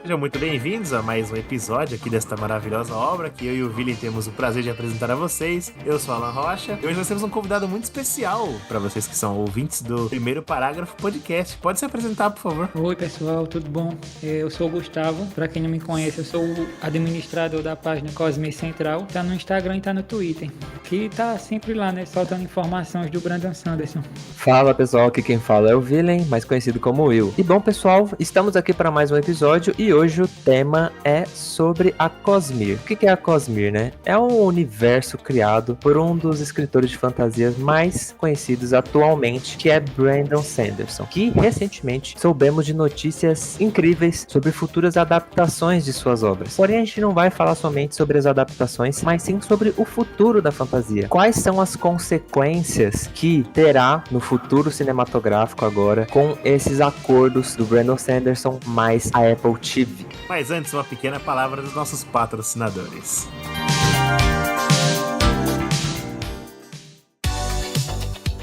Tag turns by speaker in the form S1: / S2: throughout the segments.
S1: Sejam muito bem-vindos a mais um episódio aqui desta maravilhosa obra que eu e o Vili temos o prazer de apresentar a vocês. Eu sou Alan Rocha e hoje nós temos um convidado muito especial para vocês que são ouvintes do Primeiro Parágrafo Podcast. Pode se apresentar, por favor.
S2: Oi pessoal, tudo bom? Eu sou o Gustavo, para quem não me conhece, eu sou o administrador da página Cosmir Central, tá no Instagram e tá no Twitter, que tá sempre lá, né, soltando informações do Brandon Sanderson.
S3: Fala pessoal, aqui quem fala é o Villain, mais conhecido como Will. E bom pessoal, estamos aqui para mais um episódio e hoje o tema é sobre a Cosmir. O que é a Cosmir, né? É um universo criado por um dos escritores de fantasias mais conhecidos atualmente, que é Brandon Sanderson, que recentemente soubemos de notícias incríveis sobre futuras adaptações de suas obras. Porém, a gente não vai falar somente sobre as adaptações, mas sim sobre o futuro da fantasia. Quais são as consequências que terá no futuro cinematográfico agora com esses acordos do Brandon Sanderson mais a Apple TV?
S1: Mas antes, uma pequena palavra dos nossos patrocinadores.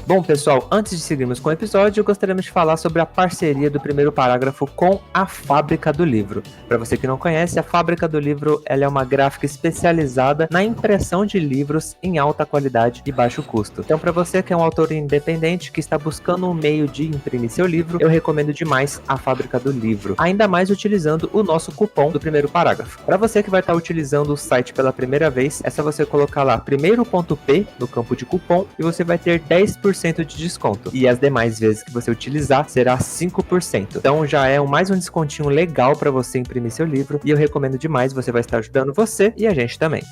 S3: Bom, pessoal, antes de seguirmos com o episódio, gostaríamos de falar sobre a parceria do Primeiro Parágrafo com a Fábrica do Livro. Para você que não conhece, a Fábrica do Livro ela é uma gráfica especializada na impressão de livros em alta qualidade e baixo custo. Então, para você que é um autor independente que está buscando um meio de imprimir seu livro, eu recomendo demais a Fábrica do Livro. Ainda mais utilizando o nosso cupom do Primeiro Parágrafo. Para você que vai estar utilizando o site pela primeira vez, é só você colocar lá primeiro.p no campo de cupom e você vai ter 10% de desconto. E as demais vezes que você utilizar será 5%. Então já é mais um descontinho legal para você imprimir seu livro e eu recomendo demais, você vai estar ajudando você e a gente também.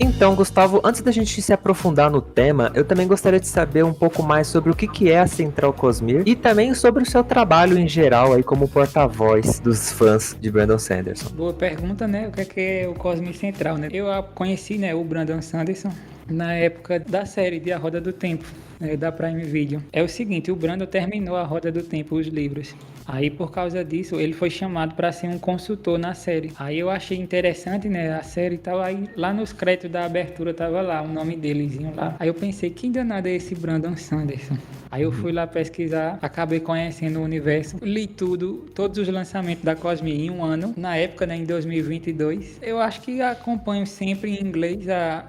S3: Então, Gustavo, antes da gente se aprofundar no tema, eu também gostaria de saber um pouco mais sobre o que é a Central Cosmir e também sobre o seu trabalho em geral aí como porta-voz dos fãs de Brandon Sanderson.
S2: Boa pergunta, né? O que é o Cosmir Central, né? Eu conheci, né, o Brandon Sanderson na época da série de A Roda do Tempo, da Prime Video. É o seguinte, o Brandon terminou A Roda do Tempo, os livros. Aí, por causa disso, ele foi chamado para ser um consultor na série. Aí eu achei interessante, né, a série e tal. Aí, lá nos créditos da abertura, tava lá o nome delezinho lá. Aí eu pensei, que danado é esse Brandon Sanderson? Aí eu fui lá pesquisar, acabei conhecendo o universo, li todos os lançamentos da Cosmir em um ano, na época, né, em 2022. Eu acho que acompanho sempre em inglês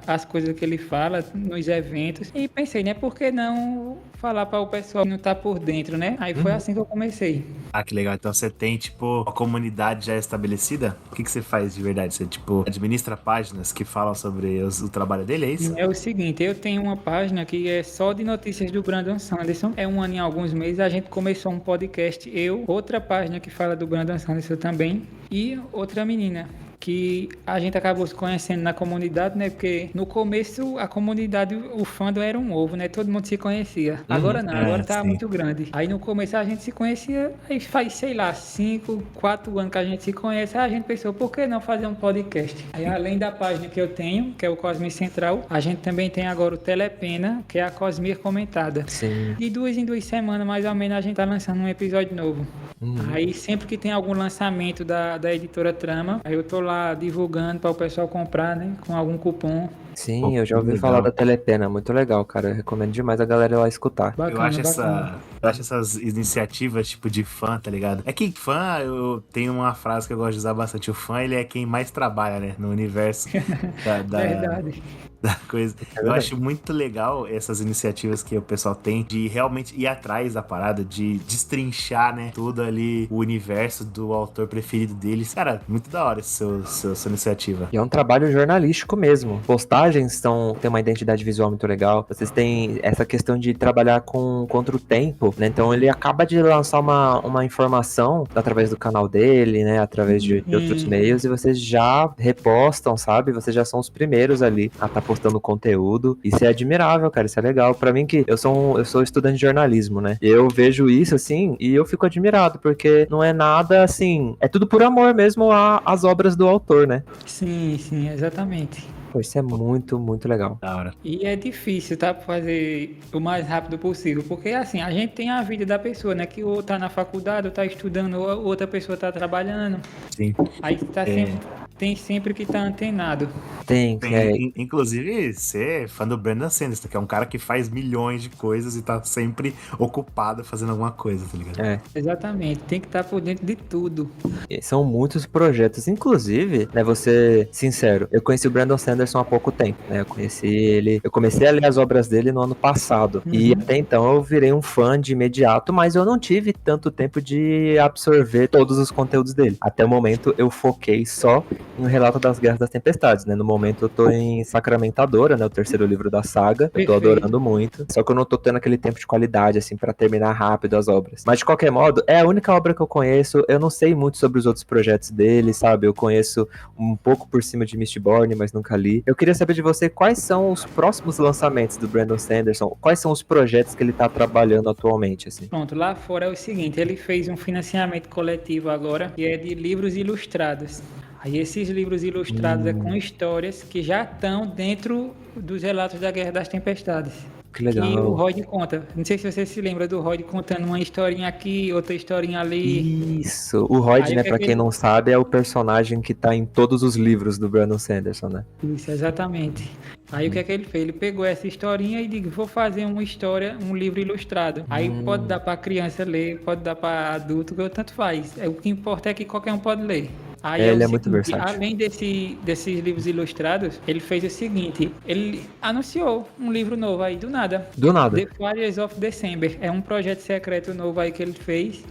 S2: as coisas que ele fala nos eventos. E pensei, né, por que não falar para o pessoal que não tá por dentro, né? Aí foi assim que eu comecei.
S1: Ah, que legal. Então você tem, tipo, uma comunidade já estabelecida? O que você faz de verdade? Você, tipo, administra páginas que falam sobre o trabalho dele, é isso?
S2: É o seguinte, eu tenho uma página que é só de notícias do Brandon Sanderson. É um ano em alguns meses, a gente começou um podcast, outra página que fala do Brandon Sanderson também, e outra menina, que a gente acabou se conhecendo na comunidade, né? Porque no começo a comunidade, o fandom era um ovo, né? Todo mundo se conhecia. Agora não, agora tá muito grande. Aí no começo a gente se conhecia, aí faz, sei lá, 5, 4 anos que a gente se conhece, aí a gente pensou, por que não fazer um podcast? Aí além da página que eu tenho, que é o Cosmir Central, a gente também tem agora o Telepena, que é a Cosmir Comentada.
S3: Sim.
S2: De 2 em 2 semanas, mais ou menos, a gente tá lançando um episódio novo. Aí sempre que tem algum lançamento da editora Trama, aí eu tô lá divulgando para o pessoal comprar, né, com algum cupom.
S3: Sim, eu já ouvi falar da Telepena, muito legal, cara. Eu recomendo demais a galera ir lá escutar.
S2: Bacana,
S1: eu acho essas iniciativas, tipo, de fã, tá ligado? É que fã, eu tenho uma frase que eu gosto de usar bastante. O fã, ele é quem mais trabalha, né, no universo
S2: Verdade.
S1: da coisa. Eu acho muito legal essas iniciativas que o pessoal tem de realmente ir atrás da parada, de destrinchar, né, tudo ali, o universo do autor preferido deles. Cara, muito da hora sua iniciativa.
S3: E é um trabalho jornalístico mesmo. Postagens têm uma identidade visual muito legal. Vocês têm essa questão de trabalhar contra o tempo, né? Então ele acaba de lançar uma informação através do canal dele, né? Através de outros meios, e vocês já repostam, sabe? Vocês já são os primeiros ali a estar postando conteúdo. Isso é admirável, cara. Isso é legal. Pra mim, que eu sou estudante de jornalismo, né? Eu vejo isso, assim, e eu fico admirado, porque não é nada, assim... É tudo por amor mesmo às obras do autor, né?
S2: Sim, exatamente.
S3: Pô, isso é muito, muito legal.
S1: Da hora.
S2: E é difícil, tá? Fazer o mais rápido possível. Porque, assim, a gente tem a vida da pessoa, né? Que ou tá na faculdade, ou tá estudando, ou outra pessoa tá trabalhando.
S1: Sim.
S2: Aí tá sempre tem sempre que estar antenado.
S3: Tem,
S1: Inclusive, você é fã do Brandon Sanderson, que é um cara que faz milhões de coisas e tá sempre ocupado fazendo alguma coisa, tá ligado?
S2: Exatamente, tem que estar por dentro de tudo.
S3: São muitos projetos. Inclusive, né, vou ser sincero, eu conheci o Brandon Sanderson há pouco tempo, né? Eu comecei a ler as obras dele no ano passado. E até então eu virei um fã de imediato, mas eu não tive tanto tempo de absorver todos os conteúdos dele. Até o momento eu foquei só no Relato das Guerras das Tempestades, né? No momento eu tô em Sacramentadora, né? O terceiro livro da saga. Eu tô adorando muito. Só que eu não tô tendo aquele tempo de qualidade, assim, pra terminar rápido as obras. Mas de qualquer modo, é a única obra que eu conheço. Eu não sei muito sobre os outros projetos dele, sabe? Eu conheço um pouco por cima de Mistborn, mas nunca li. Eu queria saber de você quais são os próximos lançamentos do Brandon Sanderson, quais são os projetos que ele tá trabalhando atualmente, assim.
S2: Pronto, lá fora é o seguinte, ele fez um financiamento coletivo agora, que é de livros ilustrados. Aí esses livros ilustrados é com histórias que já estão dentro dos relatos da Guerra das Tempestades.
S3: Que legal.
S2: Que o Rod conta. Não sei se você se lembra do Rod contando uma historinha aqui, outra historinha ali.
S3: Isso. O Rod, né, pra quem não sabe, é o personagem que tá em todos os livros do Brandon Sanderson, né?
S2: Isso, exatamente. Aí o que é que ele fez? Ele pegou essa historinha e disse, vou fazer uma história, um livro ilustrado. Aí pode dar pra criança ler, pode dar pra adulto, tanto faz. O que importa é que qualquer um pode ler. Aí
S3: ele é muito versátil.
S2: Além desses livros ilustrados, ele fez o seguinte, ele anunciou um livro novo aí, do nada.
S3: Do nada.
S2: The Fires of December. É um projeto secreto novo aí que ele fez.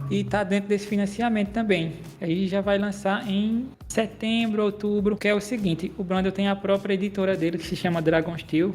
S2: E tá dentro desse financiamento também. Aí já vai lançar em setembro, outubro, que é o seguinte, o Brandon tem a própria editora dele, que se chama Dragon Steel.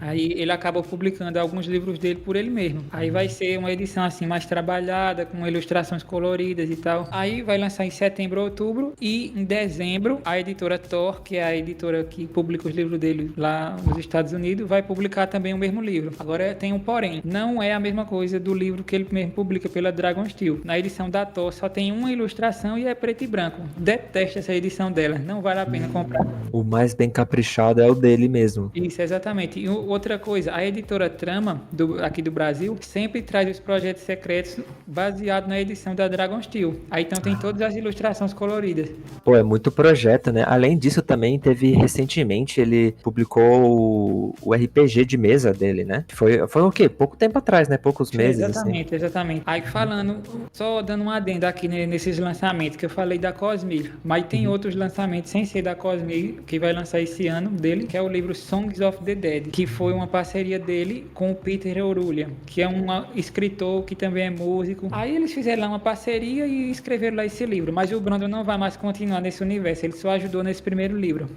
S2: Aí ele acaba publicando alguns livros dele por ele mesmo. Aí vai ser uma edição assim mais trabalhada, com ilustrações coloridas e tal. Aí vai lançar em setembro, outubro, e em dezembro a editora Thor, que é a editora que publica os livros dele lá nos Estados Unidos, vai publicar também o mesmo livro. Agora tem um porém, não é a mesma coisa do livro que ele mesmo publica pela Dragon Steel. Na edição da Thor só tem uma ilustração e é preto e branco. Detesto essa edição dela, não vale a pena comprar.
S3: O mais bem caprichado é o dele mesmo.
S2: Isso, exatamente. E outra coisa, a editora Trama, aqui do Brasil, sempre traz os projetos secretos baseados na edição da Dragon Steel. Aí então tem todas as ilustrações coloridas.
S3: Pô, é muito projeto, né? Além disso, também teve recentemente, ele publicou o RPG de mesa dele, né? Foi o quê? Pouco tempo atrás, né? Poucos meses,
S2: exatamente, assim. Exatamente. Aí falando, só dando um adendo aqui nesses lançamentos, que eu falei da Cosmere, mas tem outros lançamentos sem ser da Cosmere, que vai lançar esse ano dele, que é o livro Songs of the Dead, que foi uma parceria dele com o Peter O'Rulean, que é um escritor que também é músico. Aí eles fizeram lá uma parceria e escreveram lá esse livro, mas o Brandon não vai mais continuar nesse universo, ele só ajudou nesse primeiro livro.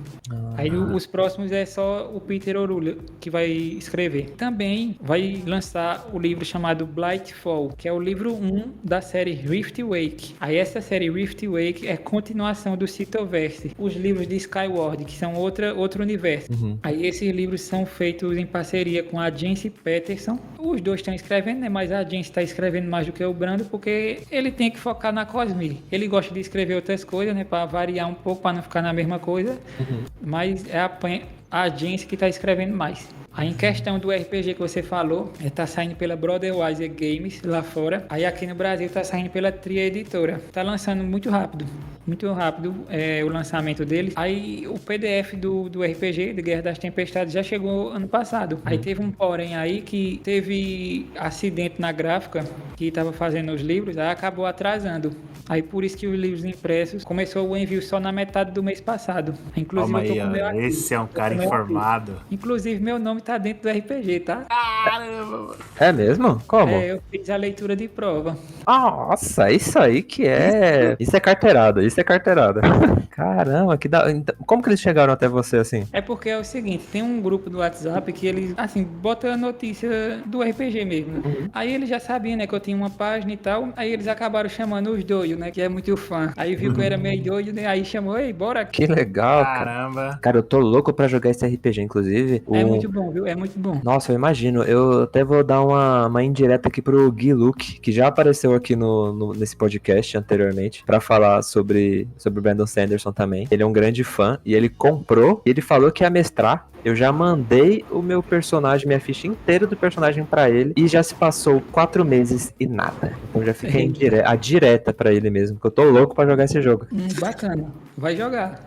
S2: Aí os próximos é só o Peter O'Rulean que vai escrever. Também vai lançar o livro chamado Blightfall, que é o livro 1 da série Rift Wake. Aí essa série Rift Wake é continuação do Cityverse, os livros de Skyward, que são outro universo. Aí esses livros são feitos em parceria com a Jency Peterson. Os dois estão escrevendo, né? Mas a Jency está escrevendo mais do que o Brandon, porque ele tem que focar na Cosmere. Ele gosta de escrever outras coisas, né? Para variar um pouco, para não ficar na mesma coisa. Mas é a Jency que está escrevendo mais. Aí em questão do RPG que você falou, tá saindo pela Brotherwise Games lá fora. Aí aqui no Brasil tá saindo pela Tria Editora. Tá lançando muito rápido o lançamento deles. Aí o PDF do RPG, de Guerra das Tempestades, já chegou ano passado. Aí teve um porém aí que teve acidente na gráfica que tava fazendo os livros, aí acabou atrasando. Aí por isso que os livros impressos começou o envio só na metade do mês passado. Inclusive eu tô com o meu aqui.
S1: Esse é um cara informado.
S2: Inclusive meu nome tá dentro do RPG, tá?
S1: Caramba!
S3: É mesmo? Como?
S2: Eu fiz a leitura de prova.
S3: Nossa, isso aí que é... Isso é carteirada, isso é carteirada. Caramba, que da... Como que eles chegaram até você assim?
S2: É porque é o seguinte, tem um grupo do WhatsApp que eles, assim, botam a notícia do RPG mesmo. Aí eles já sabiam, né, que eu tinha uma página e tal. Aí eles acabaram chamando os doidos, né, que é muito fã. Aí viu que eu era meio doido, né, aí chamou, ei, bora aqui.
S3: Que legal,
S1: Caramba.
S3: Cara, eu tô louco pra jogar esse RPG, inclusive.
S2: É muito bom, viu? É muito bom.
S3: Nossa, eu imagino. Eu até vou dar uma indireta aqui pro Gui Luke, que já apareceu aqui nesse podcast anteriormente, pra falar sobre o Brandon Sanderson também. Ele é um grande fã e ele comprou e ele falou que ia mestrar. Eu já mandei o meu personagem, minha ficha inteira do personagem pra ele e já se passou 4 meses e nada. Então já fiquei a direta pra ele mesmo, que eu tô louco pra jogar esse jogo.
S2: Bacana. Vai jogar.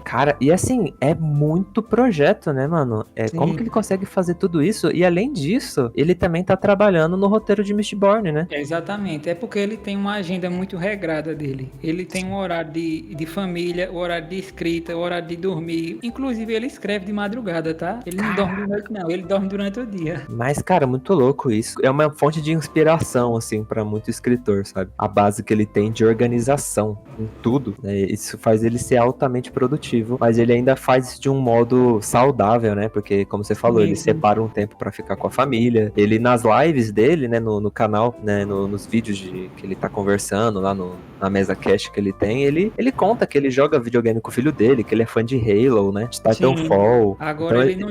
S3: Cara, e assim, é muito projeto, né, mano?
S2: Sim.
S3: Como que ele consegue fazer tudo isso? E além disso, ele também tá trabalhando no roteiro de Mistborn, né?
S2: Exatamente. É porque ele tem uma agenda muito regrada dele. Ele tem um horário de família, o horário de escrita, o horário de dormir. Inclusive, ele escreve de madrugada, tá? Ele não dorme de noite, não. Ele dorme durante o dia.
S3: Mas, cara, muito louco isso. É uma fonte de inspiração, assim, pra muito escritor, sabe? A base que ele tem de organização em tudo, né? Isso faz ele ser altamente produtivo. Mas ele ainda faz isso de um modo saudável, né? Porque, como você falou, ele separa um tempo pra ficar com a família. Ele, nas lives dele, né, no canal, né, nos vídeos que ele tá conversando lá na mesa cast que ele tem, ele conta que ele joga videogame com o filho dele, que ele é fã de Halo, né? De Titanfall.
S2: Agora então,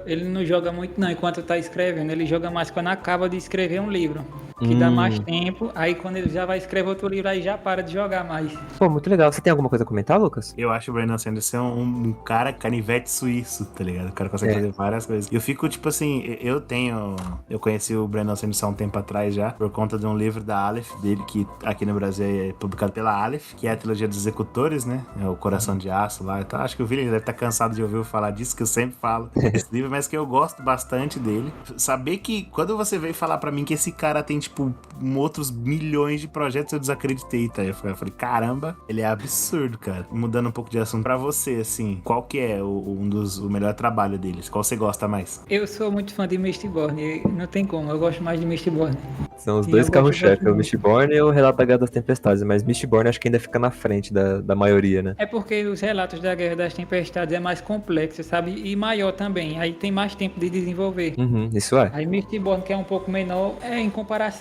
S2: ele não joga muito não, enquanto tá escrevendo. Ele joga mais quando acaba de escrever um livro. Que dá mais tempo, aí quando ele já vai escrever outro livro, aí já para de jogar mais.
S3: Pô, muito legal. Você tem alguma coisa a comentar, Lucas?
S1: Eu acho o Brandon Sanderson um cara canivete suíço, tá ligado? O cara consegue fazer várias coisas. Eu fico, tipo assim, eu conheci o Brandon Sanderson há um tempo atrás já, por conta de um livro da Aleph dele, que aqui no Brasil é publicado pela Aleph, que é a trilogia dos executores, né? É o Coração de Aço lá e tal. Acho que o Vini deve estar cansado de ouvir eu falar disso, que eu sempre falo desse livro, mas que eu gosto bastante dele. Saber que quando você veio falar pra mim que esse cara tem, tipo, outros milhões de projetos, eu desacreditei, tá? Eu falei, caramba, ele é absurdo, cara. Mudando um pouco de assunto, pra você, assim, qual que é o melhor trabalho deles? Qual você gosta mais?
S2: Eu sou muito fã de Mistborn, não tem como, eu gosto mais de Mistborn.
S3: São os dois carro-chefe, o Mistborn e o Relato da Guerra das Tempestades, mas Mistborn acho que ainda fica na frente da maioria, né?
S2: É porque os relatos da Guerra das Tempestades é mais complexo, sabe? E maior também, aí tem mais tempo de desenvolver.
S3: Isso é.
S2: Aí Mistborn, que é um pouco menor, em comparação,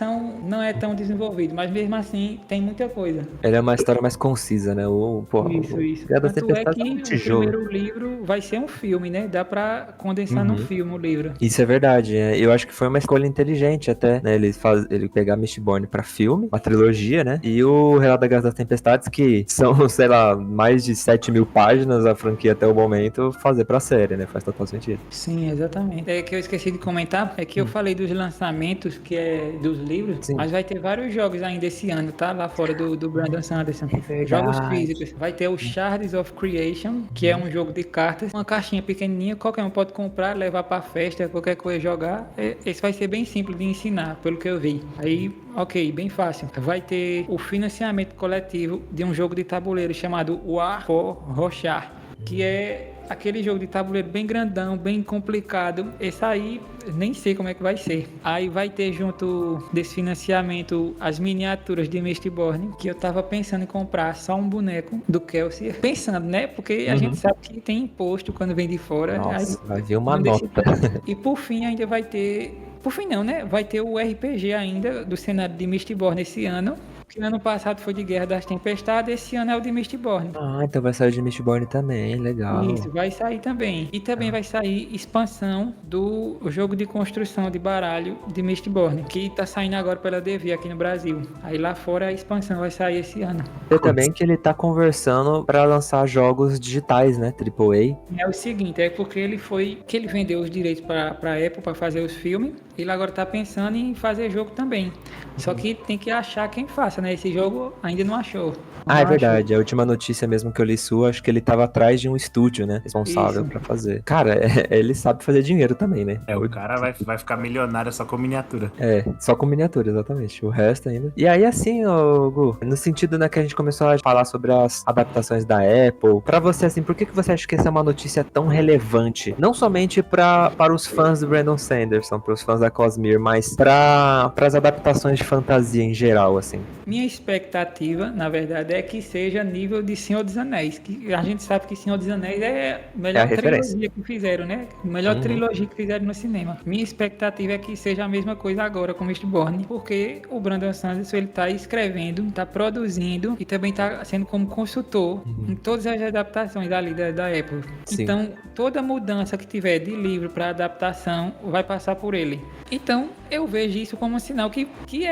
S2: não é tão desenvolvido, mas mesmo assim tem muita coisa.
S3: Ele é uma história mais concisa, né?
S2: Isso.
S3: Guerra das
S2: Tanto
S3: Tempestades
S2: é que o primeiro livro vai ser um filme, né? Dá pra condensar num filme o livro.
S3: Isso é verdade, eu acho que foi uma escolha inteligente até, né? Ele pegar Mistborn pra filme, uma trilogia, né? E o Relato da Guerra das Tempestades, que são, sei lá, mais de 7.000 páginas a franquia até o momento, fazer pra série, né? Faz total sentido.
S2: Sim, exatamente. É que eu esqueci de comentar, é que eu falei dos lançamentos, que é dos livros, mas vai ter vários jogos ainda esse ano, tá? Lá fora do Brandon Sanderson. Jogos físicos. Vai ter o Shards of Creation, que é um jogo de cartas, uma caixinha pequenininha, qualquer um pode comprar, levar pra festa, qualquer coisa jogar. Esse vai ser bem simples de ensinar, pelo que eu vi. Aí, ok, bem fácil. Vai ter o financiamento coletivo de um jogo de tabuleiro chamado War for Rochard, que é aquele jogo de tabuleiro bem grandão, bem complicado. Esse aí, nem sei como é que vai ser. Aí vai ter junto desse financiamento as miniaturas de Mistborn, que eu tava pensando em comprar só um boneco do Kelsey. Pensando, né? Porque a gente sabe que tem imposto quando vem de fora.
S3: Nossa,
S2: aí,
S3: vai vir uma nota.
S2: E por fim ainda vai ter... Por fim não, né? Vai ter o RPG ainda do cenário de Mistborn esse ano. Que ano passado foi de Guerra das Tempestades, esse ano é o de Mistborn.
S3: Ah, então vai sair de Mistborn também, legal.
S2: Isso, vai sair também. E também vai sair expansão do jogo de construção de baralho de Mistborn, que tá saindo agora pela Devir aqui no Brasil. Aí lá fora a expansão vai sair esse ano.
S3: E também que ele tá conversando pra lançar jogos digitais, né? AAA.
S2: É o seguinte, é porque ele vendeu os direitos pra Apple pra fazer os filmes. Ele agora tá pensando em fazer jogo também. Só que tem que achar quem faça, né? Esse jogo ainda não achou.
S3: É verdade. A última notícia mesmo que eu li sua, acho que ele tava atrás de um estúdio, né? Responsável pra fazer. Cara, ele sabe fazer dinheiro também, né?
S1: O cara vai ficar milionário só com miniatura.
S3: Só com miniatura, exatamente. O resto ainda. E aí, assim, Gu, no sentido, né, que a gente começou a falar sobre as adaptações da Apple, pra você, assim, por que você acha que essa é uma notícia tão relevante? Não somente para os fãs do Brandon Sanderson, para os fãs da Cosmere, mas para as adaptações de fantasia em geral, assim.
S2: Minha expectativa, na verdade, é que seja nível de Senhor dos Anéis. Que a gente sabe que Senhor dos Anéis é a melhor trilogia que fizeram, né? A melhor trilogia que fizeram no cinema. Minha expectativa é que seja a mesma coisa agora com Mistborn, porque o Brandon Sanderson, ele tá escrevendo, tá produzindo e também tá sendo como consultor em todas as adaptações ali da Apple.
S3: Sim.
S2: Então, toda mudança que tiver de livro para adaptação vai passar por ele. Então, eu vejo isso como um sinal que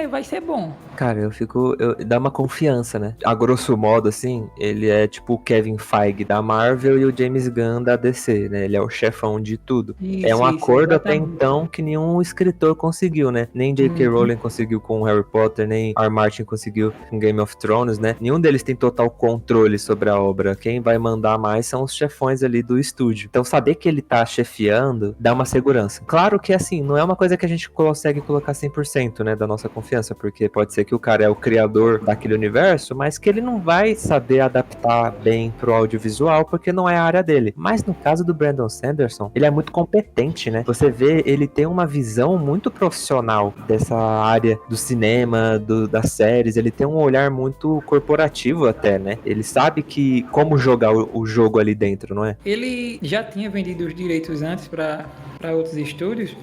S2: vai ser bom.
S3: Cara, dá uma confiança, né? A grosso modo, assim, ele é tipo o Kevin Feige da Marvel e o James Gunn da DC, né? Ele é o chefão de tudo. É um acordo até então que nenhum escritor conseguiu, né? Nem J.K. Rowling conseguiu com Harry Potter, nem R. Martin conseguiu com Game of Thrones, né? Nenhum deles tem total controle sobre a obra. Quem vai mandar mais são os chefões ali do estúdio. Então, saber que ele tá chefiando dá uma segurança. Claro que, assim, não é uma coisa que a gente consegue colocar 100%, né, da nossa confiança, porque pode ser que o cara é o criador daquele universo, mas que ele não vai saber adaptar bem pro audiovisual, porque não é a área dele. Mas no caso do Brandon Sanderson, ele é muito competente, né? Você vê, ele tem uma visão muito profissional dessa área do cinema, das séries, ele tem um olhar muito corporativo até, né? Ele sabe como jogar o jogo ali dentro, não é?
S2: Ele já tinha vendido os direitos antes para outros estúdios,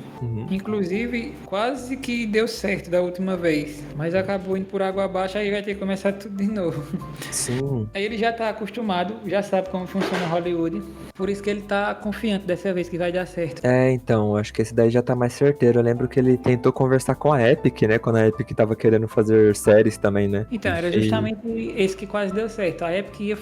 S2: inclusive quase que deu certo da última vez, mas acabou indo por água abaixo, aí vai ter que começar tudo de novo.
S3: Sim.
S2: Aí ele já tá acostumado, já sabe como funciona Hollywood, por isso que ele tá confiante dessa vez que vai dar certo.
S3: Então, acho que esse daí já tá mais certeiro. Eu lembro que ele tentou conversar com a Epic, né, quando a Epic tava querendo fazer séries também, né?
S2: Então, era justamente esse que quase deu certo. A Epic ia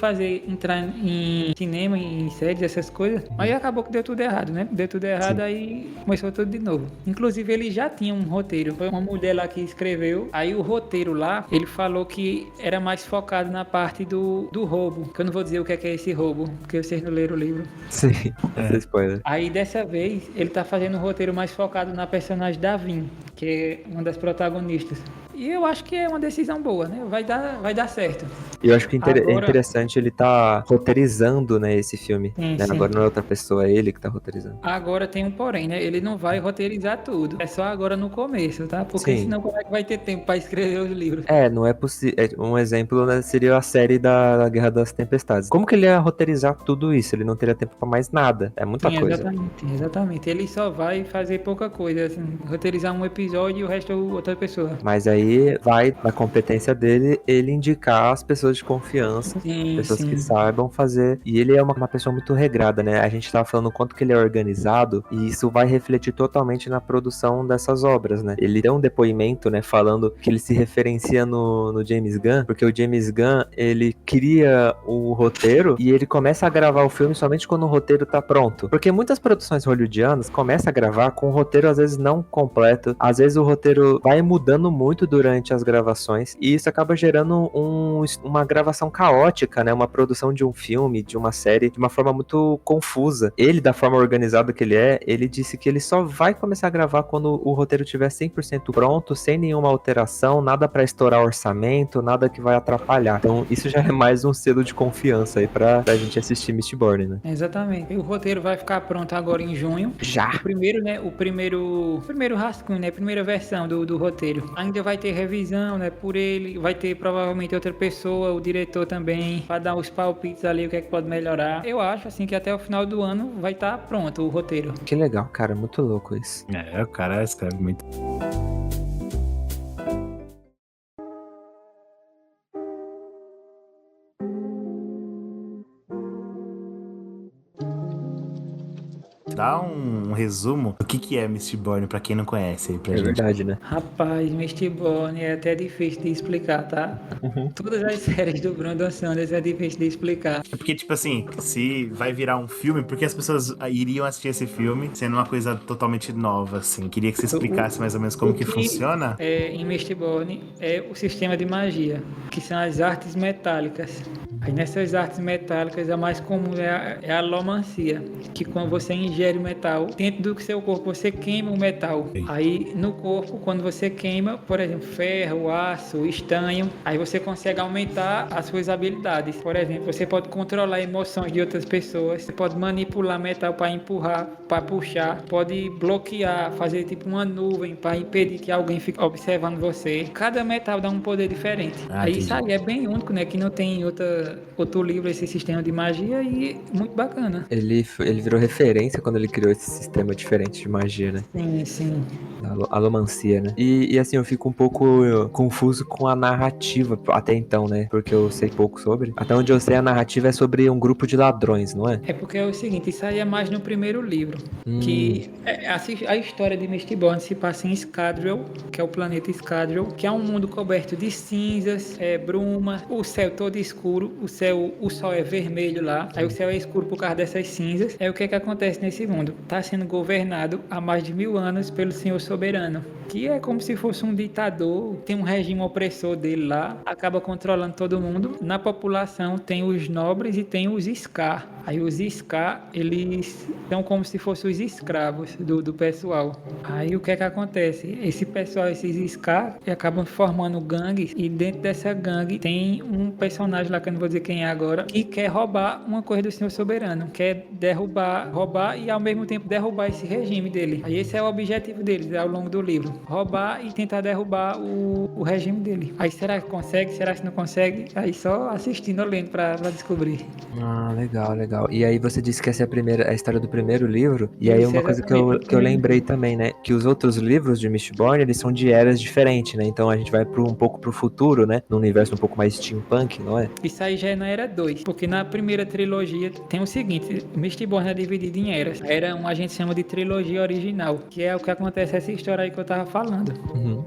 S2: entrar em cinema, em séries, essas coisas, mas acabou que deu tudo errado, né? Deu tudo errado, aí começou tudo de novo. Inclusive, ele já tinha um roteiro. Foi uma mulher lá que escreveu. Aí o roteiro lá, ele falou que era mais focado na parte do roubo. Que eu não vou dizer o que é esse roubo, porque vocês não leram o livro.
S3: Sim, spoiler.
S2: Aí dessa vez, ele tá fazendo um roteiro mais focado na personagem Davin, que é uma das protagonistas. E eu acho que é uma decisão boa, né? Vai dar certo.
S3: E eu acho que é interessante ele tá roteirizando, né, esse filme.
S2: Sim,
S3: né?
S2: sim.
S3: Agora não é outra pessoa, é ele que tá roteirizando.
S2: Agora tem um porém, né? Ele não vai roteirizar tudo. É só agora no começo, tá? Porque senão como é que vai ter tempo pra escrever os livros?
S3: Não é possível. Um exemplo, né, seria a série da Guerra das Tempestades. Como que ele ia roteirizar tudo isso? Ele não teria tempo pra mais nada. É muita coisa.
S2: Exatamente. Ele só vai fazer pouca coisa, assim, roteirizar um episódio e o resto é outra pessoa.
S3: Mas aí vai da competência dele ele indicar as pessoas de confiança, pessoas que saibam fazer. E ele é uma pessoa muito regrada, né? A gente tava falando o quanto que ele é organizado e isso vai refletir totalmente na produção dessas obras, né? Ele deu um depoimento, né, falando que ele se referencia no James Gunn, porque o James Gunn, ele cria o roteiro e ele começa a gravar o filme somente quando o roteiro tá pronto. Porque muitas produções hollywoodianas começam a gravar com o roteiro às vezes não completo, às vezes o roteiro vai mudando muito durante as gravações, e isso acaba gerando uma gravação caótica, né? Uma produção de um filme, de uma série, de uma forma muito confusa. Ele, da forma organizada que ele disse que ele só vai começar a gravar quando o roteiro estiver 100% pronto, sem nenhuma alteração, nada pra estourar orçamento, nada que vai atrapalhar. Então, isso já é mais um selo de confiança aí pra gente assistir Mistborn, né?
S2: Exatamente. E o roteiro vai ficar pronto agora em junho.
S3: Já!
S2: O primeiro rascunho, né? A primeira versão do roteiro. Ainda vai ter revisão, né, por ele, vai ter provavelmente outra pessoa, o diretor também, para dar os palpites ali, o que é que pode melhorar. Eu acho, assim, que até o final do ano vai estar pronto o roteiro.
S3: Que legal, cara, muito louco isso.
S1: O cara escreve muito. Dá um resumo do que é Mistborn pra quem não conhece aí pra gente.
S3: Verdade, né?
S2: Rapaz, Mistborn é até difícil de explicar, tá? Todas as séries do Brandon Sanderson é difícil de explicar.
S1: É porque, tipo assim, se vai virar um filme, porque as pessoas iriam assistir esse filme sendo uma coisa totalmente nova, assim. Queria que você explicasse mais ou menos como que funciona.
S2: Em Mistborn é o sistema de magia, que são as artes metálicas. Aí nessas artes metálicas a mais comum é a alomancia, que quando você ingere ingere o metal, dentro do seu corpo você queima o metal.
S1: Sim.
S2: Aí no corpo, quando você queima, por exemplo, ferro, aço, estanho, aí você consegue aumentar as suas habilidades. Por exemplo, você pode controlar emoções de outras pessoas, você pode manipular metal para empurrar, para puxar, pode bloquear, fazer tipo uma nuvem para impedir que alguém fique observando você. Cada metal dá um poder diferente. Aí isso aí é bem único, né? Que não tem outro livro esse sistema de magia e muito bacana.
S3: Ele virou referência quando ele criou esse sistema diferente de magia, né?
S2: Sim, sim.
S3: Alomancia, né? E assim, eu fico um pouco confuso com a narrativa até então, né? Porque eu sei pouco sobre. Até onde eu sei, a narrativa é sobre um grupo de ladrões, não é?
S2: É porque é o seguinte, isso aí é mais no primeiro livro. Que a história de Mistborn se passa em Scadrial, que é o planeta Scadrial, que é um mundo coberto de cinzas, bruma, o céu todo escuro, o sol é vermelho lá, aí o céu é escuro por causa dessas cinzas. É o que acontece nesse mundo? Está sendo governado há mais de 1000 anos pelo Senhor Soberano, que é como se fosse um ditador, tem um regime opressor dele lá, acaba controlando todo mundo. Na população tem os nobres e tem os Scar. Aí os Scar, eles são como se fossem os escravos do pessoal. Aí o que acontece? Esse pessoal, esses Scar, acabam formando gangues, e dentro dessa gangue tem um personagem lá, que eu não vou dizer quem é agora, que quer roubar uma coisa do Senhor Soberano, quer roubar e ao mesmo tempo derrubar esse regime dele. Aí esse é o objetivo deles ao longo do livro, roubar e tentar derrubar o regime dele. Aí será que consegue? Será que não consegue? Aí só assistindo ou lendo pra descobrir.
S3: Ah, legal. E aí você disse que essa é a história do primeiro livro, e aí
S2: Isso,
S3: uma coisa que eu lembrei também, né, que os outros livros de Mistborn, eles são de eras diferentes, né, então a gente vai um pouco pro futuro, né, num universo um pouco mais steampunk, não é?
S2: Isso aí já é na Era 2, porque na primeira trilogia tem o seguinte, Mistborn é dividido em eras. A Era 1 a gente chama de trilogia original, que é o que acontece essa história aí que eu tava falando.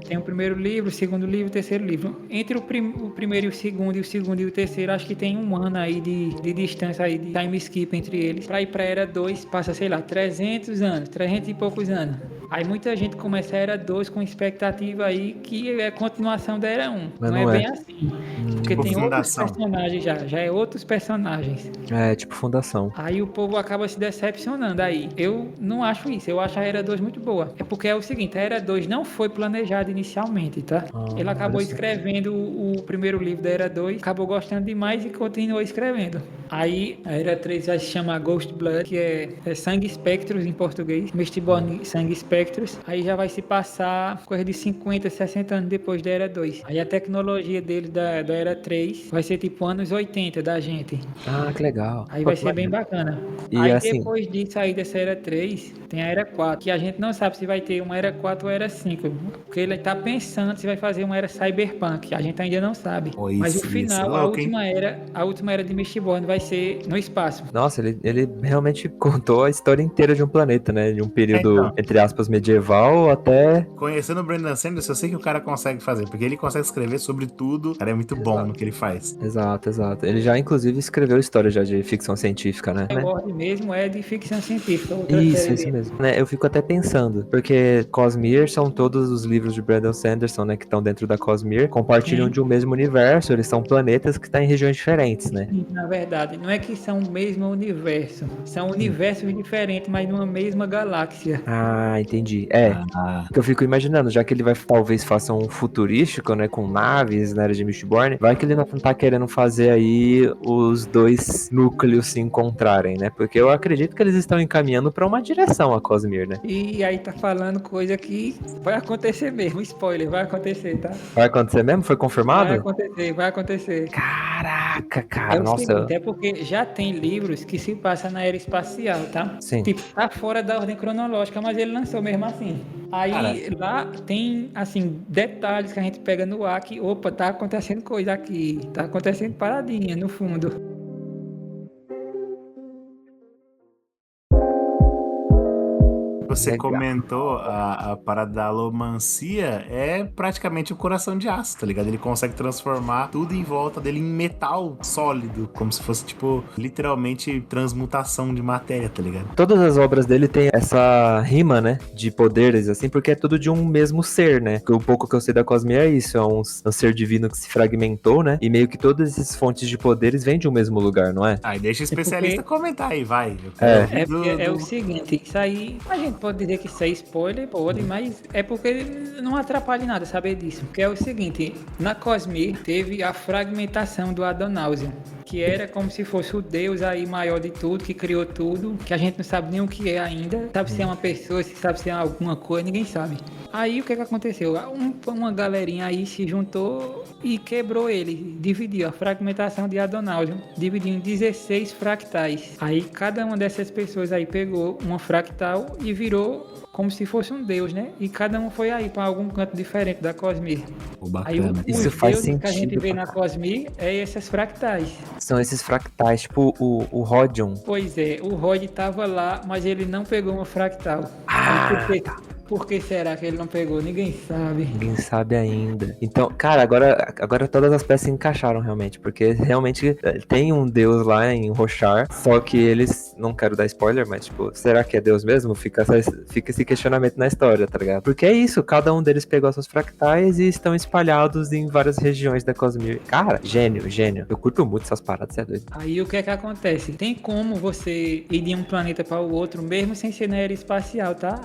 S2: Tem o primeiro livro, o segundo livro, o terceiro livro. Entre o primeiro e o segundo e o terceiro, acho que tem um ano aí de distância aí, de time skip entre eles. Pra ir pra Era 2, passa, sei lá, 300 anos, 300 e poucos anos. Aí muita gente começa a Era 2 com expectativa aí que é continuação da Era 1.
S3: Mas
S2: não é bem assim. Porque tem outros
S1: Fundação.
S2: personagens já é outros personagens.
S3: É, tipo fundação.
S2: Aí o povo acaba se decepcionando aí. Eu não acho isso, eu acho a Era 2 muito boa. É porque é o seguinte, a Era 2 não foi planejada inicialmente, tá? Ele acabou escrevendo o primeiro livro da Era 2, acabou gostando demais e continuou escrevendo. Aí a Era 3 vai se chamar Ghost Blood, que é Sangue Espectros em português. Mistborn Sangue Espectros. Aí já vai se passar coisa de 50, 60 anos depois da Era 2. Aí a tecnologia dele da Era 3 vai ser tipo anos 80 da gente.
S3: Ah, que legal.
S2: Aí vai ser bem bacana.
S3: E
S2: aí
S3: assim,
S2: depois disso aí dessa Era 3, tem a Era 4, que a gente não sabe se vai ter uma Era 4 ou Era 5, porque ele tá pensando se vai fazer uma Era Cyberpunk, a gente ainda não sabe. Mas o final, a última era de Mistborn vai ser no espaço.
S3: Nossa, ele realmente contou a história inteira de um planeta, né? De um período, entre aspas, medieval até...
S1: Conhecendo o Brandon Sanderson, eu sei que o cara consegue fazer, porque ele consegue escrever sobre tudo. O cara é muito bom no que ele faz.
S3: Exato. Ele já, inclusive, escreveu história já de ficção científica, né?
S2: O Word mesmo é de ficção científica.
S3: Isso mesmo. Né, eu fico até pensando, porque Cosmere são todos os livros de Brandon Sanderson, né, que estão dentro da Cosmere, compartilham de um mesmo universo, eles são planetas que estão em regiões diferentes, né?
S2: Na verdade, não é que são o mesmo universo, são universos diferentes, mas numa mesma galáxia.
S3: Ah, entendi. Que eu fico imaginando, já que ele vai talvez faça um futurístico, né, com naves na era de Mistborn, vai que ele não tá querendo fazer aí os dois núcleos se encontrarem, né? Porque eu acredito que eles estão encaminhando pra uma direção a Cosmere, né?
S2: E aí tá falando coisa que vai acontecer mesmo, spoiler, vai acontecer, tá?
S3: Vai acontecer mesmo? Foi confirmado?
S2: Vai acontecer.
S3: Caraca, cara, nossa.
S2: Seguinte, é porque já tem livros que se passam na era espacial, tá?
S3: Sim.
S2: Tipo, tá fora da ordem cronológica, mas ele lançou mesmo assim. Aí lá tem, assim, detalhes que a gente pega no ar que, opa, tá acontecendo coisa aqui, tá acontecendo paradinha no fundo.
S1: você
S3: Legal.
S1: comentou, a parada da alomancia é praticamente o coração de aço, tá ligado? Ele consegue transformar tudo em volta dele em metal sólido, como se fosse, tipo, literalmente transmutação de matéria, tá ligado?
S3: Todas as obras dele têm essa rima, né, de poderes, assim, porque é tudo de um mesmo ser, né? O pouco que eu sei da Cosmere é isso, é um ser divino que se fragmentou, né? E meio que todas essas fontes de poderes vêm de um mesmo lugar, não é?
S1: Aí deixa o especialista comentar aí, vai. Eu
S3: É.
S1: quero ouvir
S2: É o seguinte, isso aí, a gente pode dizer que isso é spoiler, pode, mas é porque não atrapalha em nada saber disso. Porque é o seguinte, na Cosmere teve a fragmentação do Adonausium, que era como se fosse o deus aí maior de tudo, que criou tudo, que a gente não sabe nem o que é ainda, sabe se é uma pessoa, se sabe se é alguma coisa, ninguém sabe. Aí o que aconteceu? Uma galerinha aí se juntou e quebrou ele, dividiu a fragmentação de Adonausium, dividiu em 16 fractais. Aí cada uma dessas pessoas aí pegou uma fractal e virou como se fosse um deus, né? E cada um foi aí para algum canto diferente da Cosmere. Aí
S3: Isso
S2: os
S3: faz
S2: deuses que a gente
S3: sentido
S2: vê
S3: pra
S2: na Cosmere é essas fractais.
S3: São esses fractais, tipo o Rodion.
S2: Pois é, o Rod tava lá, mas ele não pegou uma fractal. Por que será que ele não pegou? Ninguém sabe.
S3: Ninguém sabe ainda. Então, cara, agora todas as peças se encaixaram realmente, porque realmente tem um deus lá em Roshar, só que eles, não quero dar spoiler, mas tipo, será que é deus mesmo? Fica esse questionamento na história, tá ligado? Porque é isso, cada um deles pegou as suas fractais e estão espalhados em várias regiões da Cosmere. Cara, gênio. Eu curto muito essas paradas, você é doido.
S2: Aí o que é que acontece? Tem como você ir de um planeta para o outro, mesmo sem ser na aeroespacial, tá?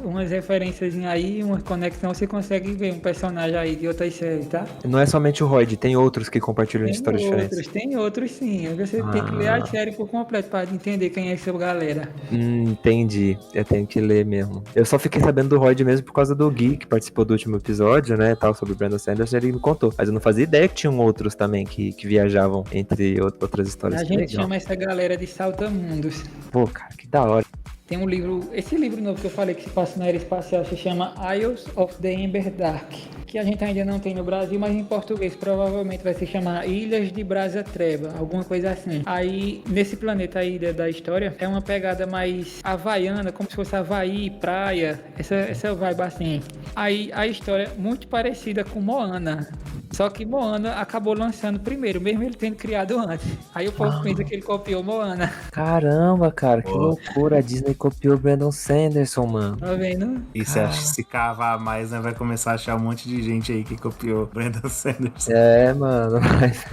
S2: Umas referências aí, uma conexão, você consegue ver um personagem aí de outras séries, tá?
S3: Não é somente o Rod, tem outros que compartilham histórias diferentes.
S2: Tem outros sim. Você tem que ler a série por completo para entender quem é essa galera.
S3: Entendi. Eu tenho que ler mesmo. Eu só fiquei sabendo do Rod mesmo por causa do Gui, que participou do último episódio, né, tal, sobre o Brandon Sanderson, ele me contou. Mas eu não fazia ideia que tinham outros também que viajavam entre outras histórias.
S2: A gente chama essa galera de saltamundos.
S3: Pô, cara, que da hora.
S2: Tem um livro, esse livro novo que eu falei que se passa na aeroespacial se chama Isles of the Ember Dark, que a gente ainda não tem no Brasil, mas em português provavelmente vai se chamar Ilhas de Brasa Treva, alguma coisa assim. Aí, nesse planeta aí da história, é uma pegada mais havaiana, como se fosse Havaí, praia, essa vibe assim. Aí, a história é muito parecida com Moana. Só que Moana acabou lançando primeiro, mesmo ele tendo criado antes. Aí o povo pensa que ele copiou Moana.
S3: Caramba, cara, que loucura. A Disney copiou o Brandon Sanderson, mano.
S2: Tá vendo?
S1: E se cavar mais, né, vai começar a achar um monte de gente aí que copiou Brandon Sanderson.
S3: É, mano, mas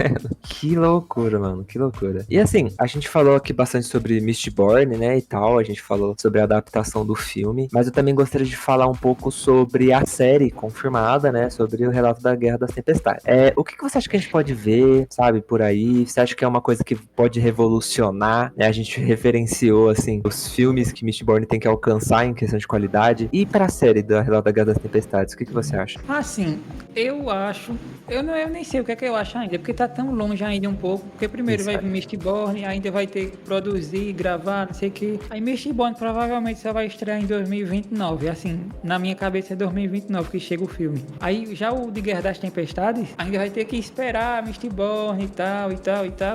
S3: que loucura, mano, que loucura. E assim, a gente falou aqui bastante sobre Mistborn, né, e tal, a gente falou sobre a adaptação do filme, mas eu também gostaria de falar um pouco sobre a série confirmada, né, sobre o relato da Guerra das Tempestades. O que você acha que a gente pode ver, sabe, por aí? Você acha que é uma coisa que pode revolucionar, né? A gente referenciou, assim, os filmes que Mistborn tem que alcançar em questão de qualidade. E pra série do Relato da Guerra das Tempestades, o que você acha?
S2: Assim, eu acho... Eu nem sei o que é que eu acho ainda, porque tá tão longe ainda um pouco. Porque primeiro vai vir Mistborn, ainda vai ter que produzir, gravar, não sei o que. Aí Mistborn provavelmente só vai estrear em 2029. Assim, na minha cabeça é 2029 que chega o filme. Aí já o de Guerra das Tempestades, ainda vai ter que esperar Mistborn e tal.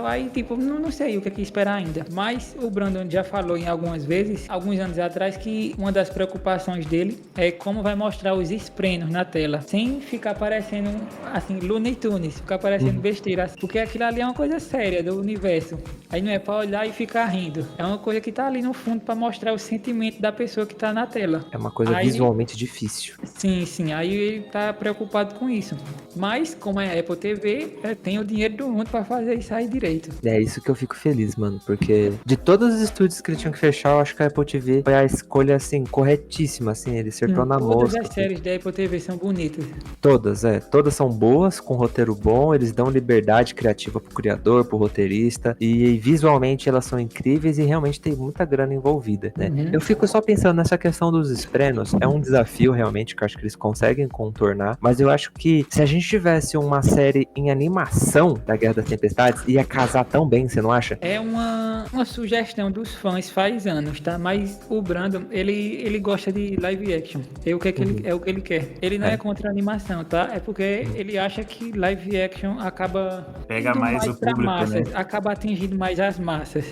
S2: Aí, tipo, não sei o que é que esperar ainda. Mas o Brandon já falou em algumas vezes, alguns anos atrás, que uma das preocupações dele é como vai mostrar os esprenos na tela, sem ficar parecendo, assim, Looney Tunes, ficar parecendo besteira. Porque aquilo ali é uma coisa séria do universo. Aí não é pra olhar e ficar rindo. É uma coisa que tá ali no fundo pra mostrar o sentimento da pessoa que tá na tela.
S3: É uma coisa visualmente difícil.
S2: Sim. Aí ele tá preocupado com isso. Mas, como é Apple TV, tem o dinheiro do mundo pra fazer isso aí direito.
S3: É isso que eu fico feliz, mano, porque de todos os estúdios que eles tinham que fechar, eu acho que a Apple TV foi a escolha, assim, corretíssima, assim, ele acertou na mosca.
S2: Todas as séries da Apple TV são bonitas.
S3: Todas são boas, com roteiro bom, eles dão liberdade criativa pro criador, pro roteirista, e visualmente elas são incríveis e realmente tem muita grana envolvida, né? Eu fico só pensando nessa questão dos esprenos, é um desafio realmente que eu acho que eles conseguem contornar, mas eu acho que se a gente tivesse uma série em animação da Guerra das Tempestades, ia casar tão bem, você não acha?
S2: É uma uma sugestão dos fãs faz anos, tá? Mas o Brandon, ele gosta de live action. É o que, é o que ele quer. Ele não é contra a animação, tá? É porque ele acha que live action acaba
S1: Pega
S2: indo
S1: mais o
S2: pra
S1: público,
S2: massas,
S1: né?
S2: acaba atingindo mais as massas.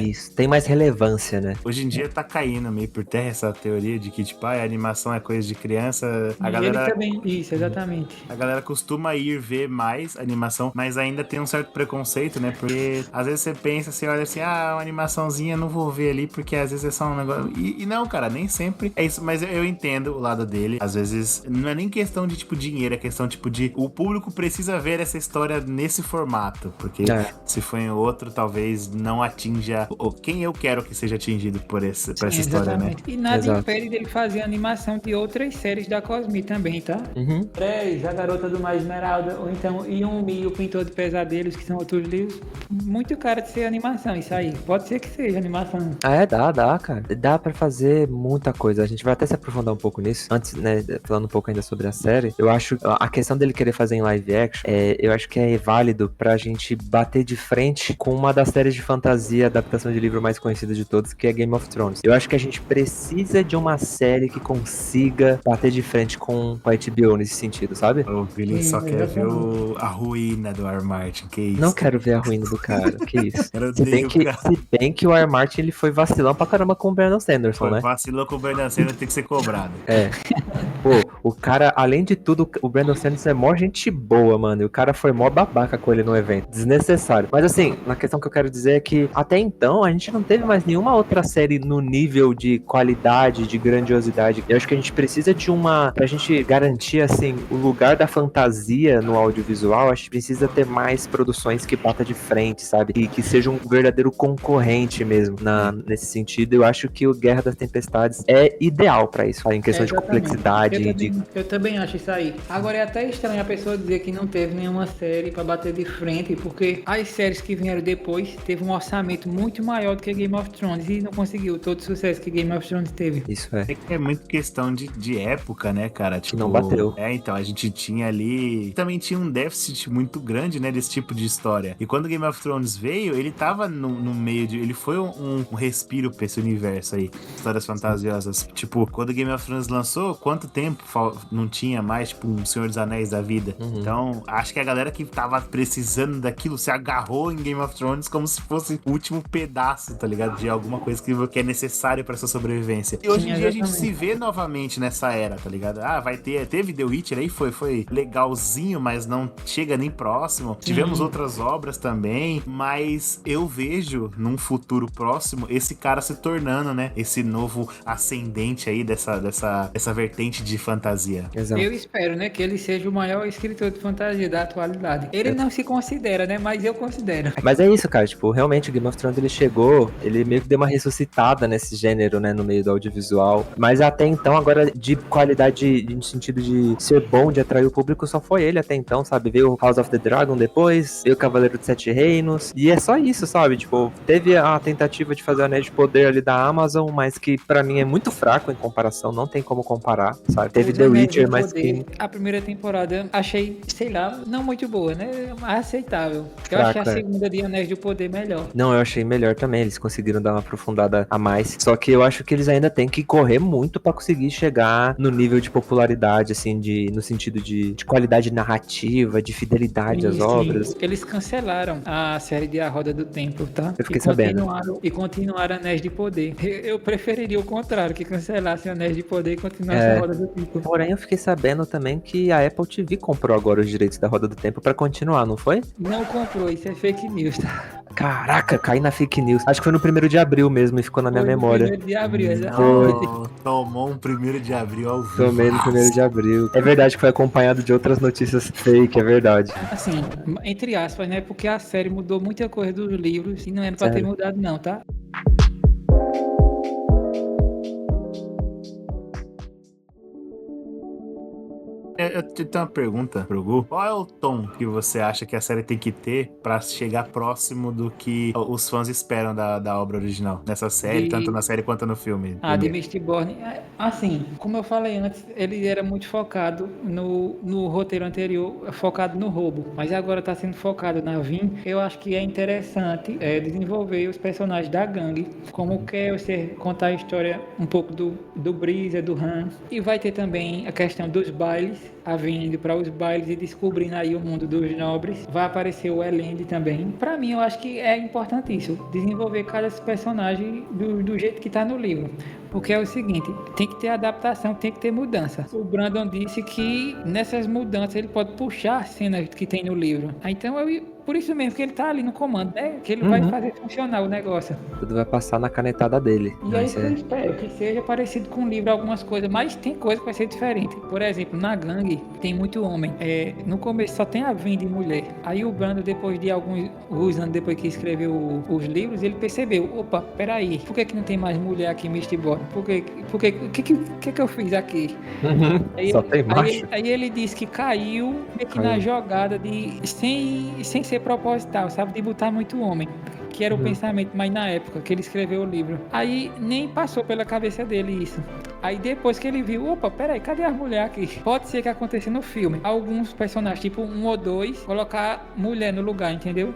S3: Isso, tem mais relevância, né?
S1: Hoje em dia tá caindo meio por terra essa teoria de que, tipo, a animação é coisa de criança.
S2: E ele também, isso, exatamente.
S1: A galera costuma ir ver mais animação, mas ainda tem um certo preconceito, né? Porque às vezes você pensa, você olha assim, uma animaçãozinha não vou ver ali, porque às vezes é só um negócio. E não, cara, nem sempre é isso. Mas eu entendo o lado dele. Às vezes não é nem questão de, tipo, dinheiro, é questão, tipo, de o público precisa ver essa história nesse formato. Porque se for em outro, talvez não atinja quem eu quero que seja atingido por essa história, né?
S2: E nada impede dele fazer animação de outras séries da Cosmi também, tá? Três, A Garota do Mar Esmeralda, ou então Yumi, o Pintor de Pesadelos, que são outros livros. Muito cara de ser animação, isso aí. Pode ser que seja animação.
S3: Dá, cara. Dá pra fazer muita coisa. A gente vai até se aprofundar um pouco nisso. Antes, né, falando um pouco ainda sobre a série, eu acho a questão dele querer fazer em live action, eu acho que é válido pra gente bater de frente com uma das séries de fantasia, adaptação de livro mais conhecida de todos, que é Game of Thrones. Eu acho que a gente precisa de uma série que consiga bater de frente com a HBO nesse sentido, sabe?
S1: O Billy só quer ver a ruína do R. Martin, que isso?
S3: Não quero ver a ruína do cara, que isso?
S1: Se
S3: bem que o R. Martin, ele foi vacilão pra caramba com o Brandon Sanderson, né?
S1: Vacilou com o Brandon Sanderson, tem que ser cobrado.
S3: Pô, o cara, além de tudo, o Brandon Sanderson é mó gente boa, mano, e o cara foi mó babaca com ele no evento, desnecessário. Mas assim, na questão que eu quero dizer é que, até então, a gente não teve mais nenhuma outra série no nível de qualidade, de grandiosidade. Eu acho que a gente precisa de pra gente garantir, assim, o lugar da fantasia no audiovisual, acho que precisa ter mais produções que bata de frente, sabe? E que seja um verdadeiro concorrente mesmo, nesse sentido. Eu acho que o Guerra das Tempestades é ideal pra isso, sabe? Em questão de complexidade.
S2: Eu também acho isso aí. Agora é até estranho a pessoa dizer que não teve nenhuma série pra bater de frente, porque as séries que vieram depois teve um orçamento muito maior do que Game of Thrones e não conseguiu todo o sucesso que Game of Thrones teve.
S3: Isso é.
S1: É muito questão de época, né, cara? Tipo,
S3: que não bateu.
S1: Então, a gente tinha ali... Também tinha um déficit muito grande, né, desse tipo de história. E quando Game of Thrones veio, ele tava no meio de... Ele foi um respiro pra esse universo aí. Histórias fantasiosas. Tipo, quando Game of Thrones lançou, quanto tempo não tinha mais, tipo, um Senhor dos Anéis da vida? Então, acho que a galera que tava precisando daquilo se agarrou em Game of Thrones como se fosse o último pedaço, tá ligado? De alguma coisa que é necessário pra sua sobrevivência. E hoje em dia a gente se vê novamente nessa era, tá ligado? Teve The Witcher aí, foi legalzinho, mas não chega nem próximo. Tivemos outras obras também, mas eu vejo num futuro próximo esse cara se tornando, né, esse novo ascendente aí dessa vertente de fantasia.
S3: Exato.
S2: Eu espero, né, que ele seja o maior escritor de fantasia da atualidade. Ele não se considera, né, mas eu considero.
S3: Mas é isso, cara, tipo, realmente o Game of Thrones ele chegou, ele meio que deu uma ressuscitada nesse gênero, né, no meio do audiovisual, mas até então, agora, de qualidade, no sentido de ser bom, de atrair o público, só foi ele até então, sabe? Veio o House of the Dragon depois, veio o Cavaleiro dos Sete Reinos, e é só isso, sabe? Tipo, teve a tentativa de fazer o Anéis de Poder ali da Amazon, mas que pra mim é muito fraco em comparação, não tem como comparar, sabe? Teve The Witcher, mas que...
S2: A primeira temporada achei, sei lá, não muito boa, né? Aceitável. Eu
S3: Fraca,
S2: achei a segunda de Anéis de Poder melhor.
S3: Não, eu achei melhor também, eles conseguiram dar uma aprofundada a mais, só que eu acho que eles ainda têm que correr muito pra conseguir chegar no nível de popularidade, assim, no sentido de qualidade narrativa, de fidelidade às obras.
S2: Eles cancelaram a série de A Roda do Tempo, tá?
S3: Eu fiquei sabendo.
S2: E continuaram Anéis de Poder. Eu preferiria o contrário, que cancelasse Anéis de Poder e continuasse A Roda do Tempo.
S3: Porém, eu fiquei sabendo também que a Apple TV comprou agora os direitos da Roda do Tempo pra continuar, não foi?
S2: Não comprou, isso é fake news, tá?
S3: Caraca, caí na fake news. Acho que foi no 1º de abril mesmo e ficou na minha memória.
S2: No 1º de abril,
S1: Tomou um 1º de abril ao vivo.
S3: Tomei no 1º de abril. É verdade que foi acompanhado de outras notícias fake, é verdade.
S2: Assim, entre aspas, né? Porque a série mudou muita coisa dos livros e não era pra ter mudado não, tá?
S1: eu tenho uma pergunta pro Gu. Qual é o tom que você acha que a série tem que ter pra chegar próximo do que os fãs esperam da obra original? Nessa série, tanto na série quanto no filme.
S2: De Mistborn. Assim, como eu falei antes, ele era muito focado no roteiro anterior, focado no roubo. Mas agora tá sendo focado na Vin. Eu acho que é interessante desenvolver os personagens da gangue, como o Kelsier, contar a história um pouco do Breezer, do Han. E vai ter também a questão dos bailes, a Vin indo para os bailes e descobrindo aí o mundo dos nobres. Vai aparecer o Elend também. Para mim, eu acho que é importantíssimo desenvolver cada personagem do jeito que tá no livro. Porque é o seguinte, tem que ter adaptação, tem que ter mudança. O Brandon disse que nessas mudanças ele pode puxar cenas que tem no livro. Então por isso mesmo que ele tá ali no comando, né? Que ele vai fazer funcionar o negócio.
S3: Tudo vai passar na canetada dele.
S2: E é isso que eu espero, que seja parecido com o livro algumas coisas, mas tem coisa que vai ser diferente. Por exemplo, na gangue tem muito homem. No começo só tem a Vin de mulher. Aí o Brandon, depois de alguns anos depois que escreveu os livros, ele percebeu, opa, peraí, por que não tem mais mulher aqui em Mistborn? O que eu fiz aqui?
S3: Só tem macho.
S2: Aí ele disse que caiu meio que na jogada sem ser proposital, sabe? De botar muito homem. Que era o pensamento, mas na época que ele escreveu o livro. Aí nem passou pela cabeça dele isso. Aí depois que ele viu, opa, peraí, cadê as mulheres aqui? Pode ser que aconteça no filme. Alguns personagens, tipo 1 ou 2, colocar mulher no lugar, entendeu?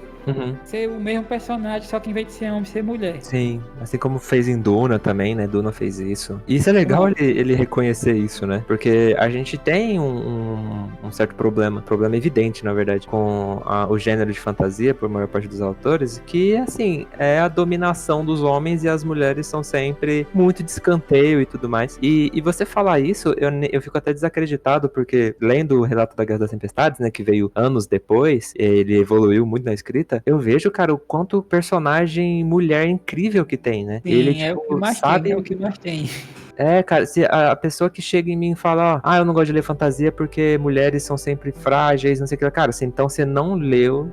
S2: Ser o mesmo personagem, só que em vez de ser homem, ser mulher.
S3: Sim, assim como fez em Duna também, né? Duna fez isso. E isso é legal ele reconhecer isso, né? Porque a gente tem um certo problema evidente, na verdade, com o gênero de fantasia, por maior parte dos autores, que, assim, é a dominação dos homens e as mulheres são sempre muito de escanteio e tudo mais. E você falar isso, eu fico até desacreditado, porque lendo o relato da Guerra das Tempestades, né, que veio anos depois, ele evoluiu muito na escrita, eu vejo, cara, o quanto personagem mulher incrível que tem, né?
S2: Sim,
S3: ele,
S2: tipo, o que mais
S3: sabe...
S2: tem, é o que mais tem.
S3: Cara, se a pessoa que chega em mim e fala, eu não gosto de ler fantasia porque mulheres são sempre frágeis, não sei o que, cara, então você não leu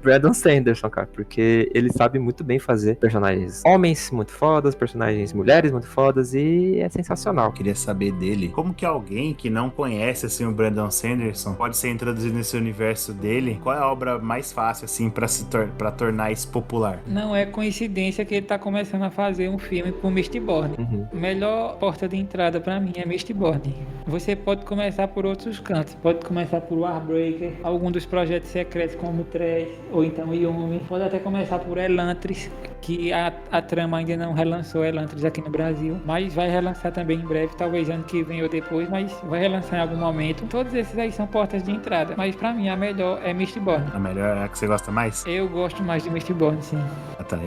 S3: Brandon Sanderson, cara, porque ele sabe muito bem fazer personagens homens muito fodas, personagens mulheres muito fodas, e é sensacional.
S1: Eu queria saber dele, como que alguém que não conhece, assim, o Brandon Sanderson pode ser introduzido nesse universo dele? Qual é a obra mais fácil, assim, pra tornar isso popular?
S2: Não é coincidência que ele tá começando a fazer um filme com Mistborn. Melhor porta de entrada pra mim é Mistborn. Você pode começar por outros cantos, pode começar por Warbreaker, algum dos projetos secretos como Trash, ou então Yumi, pode até começar por Elantris, que a trama ainda não relançou Elantris aqui no Brasil, mas vai relançar também em breve, talvez ano que vem ou depois, mas vai relançar em algum momento. Todos esses aí são portas de entrada, mas pra mim a melhor é Mistborn.
S1: A melhor é a que você gosta mais?
S2: Eu gosto mais de Mistborn, sim.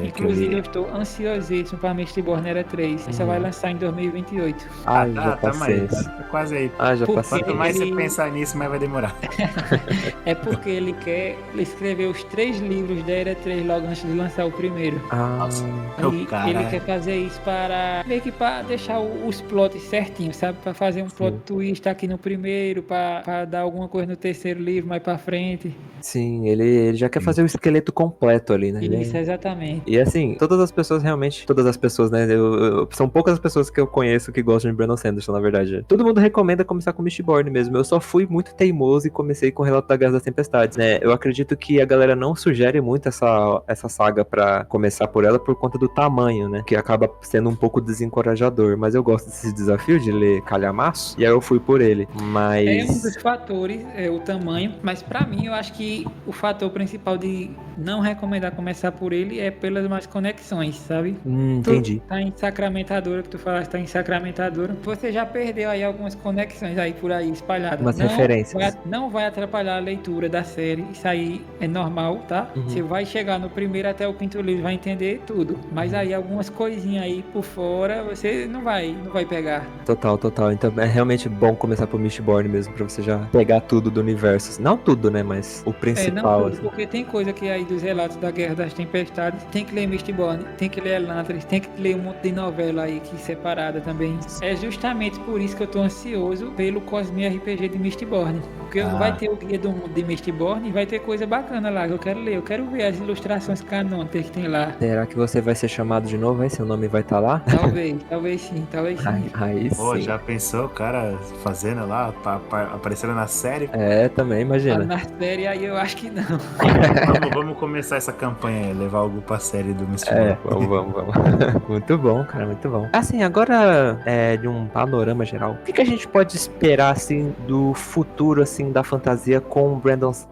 S2: Inclusive eu estou ansiosíssimo pra Mistborn Era 3, só vai lançar em 2028.
S3: Já passei.
S1: Tá quase aí.
S3: Já passei.
S1: Quanto mais você pensar nisso, mais vai demorar.
S2: É porque ele quer escrever os 3 livros da Era 3 logo antes de lançar o primeiro.
S1: Nossa.
S2: Ele quer fazer isso para meio que para deixar os plots certinhos, sabe? Para fazer um plot twist aqui no primeiro, para dar alguma coisa no terceiro livro mais para frente.
S3: Sim, ele já quer fazer o esqueleto completo ali, né?
S2: Isso, exatamente.
S3: E assim, todas as pessoas, né? São poucas as pessoas que eu conheço que gostam de Brandon Sanderson, na verdade. Todo mundo recomenda começar com Mistborn mesmo. Eu só fui muito teimoso e comecei com o Relato da Guerra das Tempestades, né? Eu acredito que a galera não sugere muito essa saga pra começar por ela por conta do tamanho, né? Que acaba sendo um pouco desencorajador. Mas eu gosto desse desafio de ler calhamaço, e aí eu fui por ele. Mas...
S2: é um dos fatores, o tamanho, mas pra mim eu acho que o fator principal de não recomendar começar por ele é pelas mais conexões, sabe?
S3: Entendi.
S2: Tu tá em Sacramentadora, que tu falaste, tá em Sacramentadora, você já perdeu aí algumas conexões aí por aí espalhadas.
S3: Umas referências.
S2: Não vai atrapalhar a leitura da série, isso aí é normal, tá? Você vai chegar no primeiro até o 5º livro, vai entender tudo, mas aí algumas coisinhas aí por fora, você não vai pegar.
S3: Total. Então é realmente bom começar por Mistborn mesmo, pra você já pegar tudo do universo. Não tudo, né, mas o principal.
S2: Não tudo, porque tem coisa que aí dos relatos da Guerra das Tempestades, tem que ler Mistborn, tem que ler Elantris, tem que ler um monte de novela aí que separada também. também. É justamente por isso que eu tô ansioso pelo Cosme RPG de Mistborn. Porque vai ter o guia do mundo de Mistborn e vai ter coisa bacana lá que eu quero ler. Eu quero ver as ilustrações canônicas que tem lá.
S3: Será que você vai ser chamado de novo, hein? Seu nome vai estar lá?
S2: Talvez sim.
S3: Aí
S1: Pô,
S3: sim.
S1: já pensou o cara fazendo lá, aparecendo na série?
S3: É, também, imagina.
S2: Na série aí eu acho que não.
S1: Vamos começar essa campanha aí, levar algo pra série do Mistborn.
S3: Vamos. Muito bom, cara, muito bom. Assim, agora, de um panorama geral, o que a gente pode esperar, assim, do futuro, assim, da fantasia com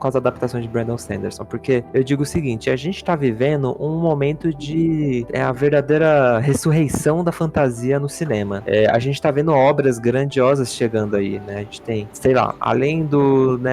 S3: as adaptações de Brandon Sanderson? Porque eu digo o seguinte, a gente tá vivendo um momento de a verdadeira ressurreição da fantasia no cinema. A gente tá vendo obras grandiosas chegando aí, né? A gente tem, sei lá, além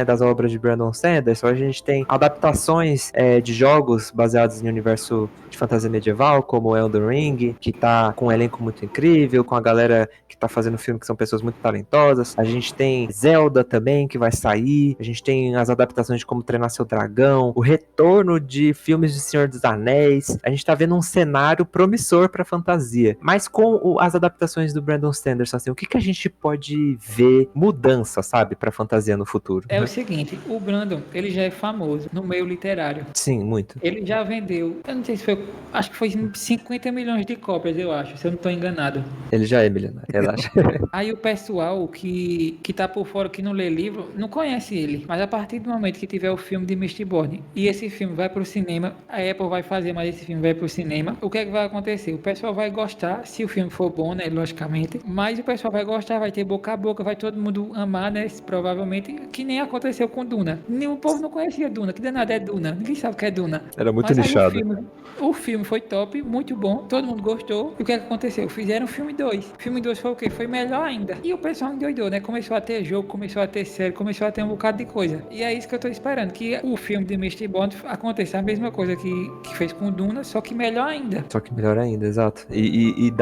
S3: das obras de Brandon Sanderson, a gente tem adaptações de jogos baseados em universo de fantasia medieval, como Elden Ring, que tá com um elenco muito incrível, com a galera que tá fazendo filme, que são pessoas muito talentosas. A gente tem Zelda também, que vai sair. A gente tem as adaptações de Como Treinar Seu Dragão, o retorno de filmes de Senhor dos Anéis. A gente tá vendo um cenário promissor pra fantasia. Mas com as adaptações do Brandon Sanderson, assim, o que a gente pode ver mudança, sabe, pra fantasia no futuro?
S2: É o seguinte, o Brandon, ele já é famoso no meio literário.
S3: Sim, muito.
S2: Ele já vendeu, eu não sei se foi, acho que foi 50 milhões de cópias, eu acho, se eu não tô enganado.
S3: Ele já é milionário, relaxa.
S2: Aí o pessoal que tá por fora, que não lê livro, não conhece ele. Mas a partir do momento que tiver o filme de Mistborn e esse filme vai pro cinema, a Apple vai fazer, mas esse filme vai pro cinema, o que é que vai acontecer? O pessoal vai gostar, se o filme for bom, né, logicamente, mas o pessoal vai gostar, vai ter boca a boca, vai todo mundo amar, né, provavelmente, que nem aconteceu com Duna. O povo não conhecia Duna, que danado é Duna, ninguém sabe o que é Duna.
S3: Era muito
S2: mas
S3: nichado.
S2: O filme foi top, muito bom, todo mundo gostou. E o que é que aconteceu? Fizeram o filme 2. O filme 2 foi o quê? Foi melhor ainda. E o pessoal endoidou, né? Começou a ter jogo, começou a ter série, começou a ter um bocado de coisa. E é isso que eu tô esperando, que o filme de Mistborn aconteça a mesma coisa que fez com Duna, só que melhor ainda.
S3: Só que melhor ainda, exato. E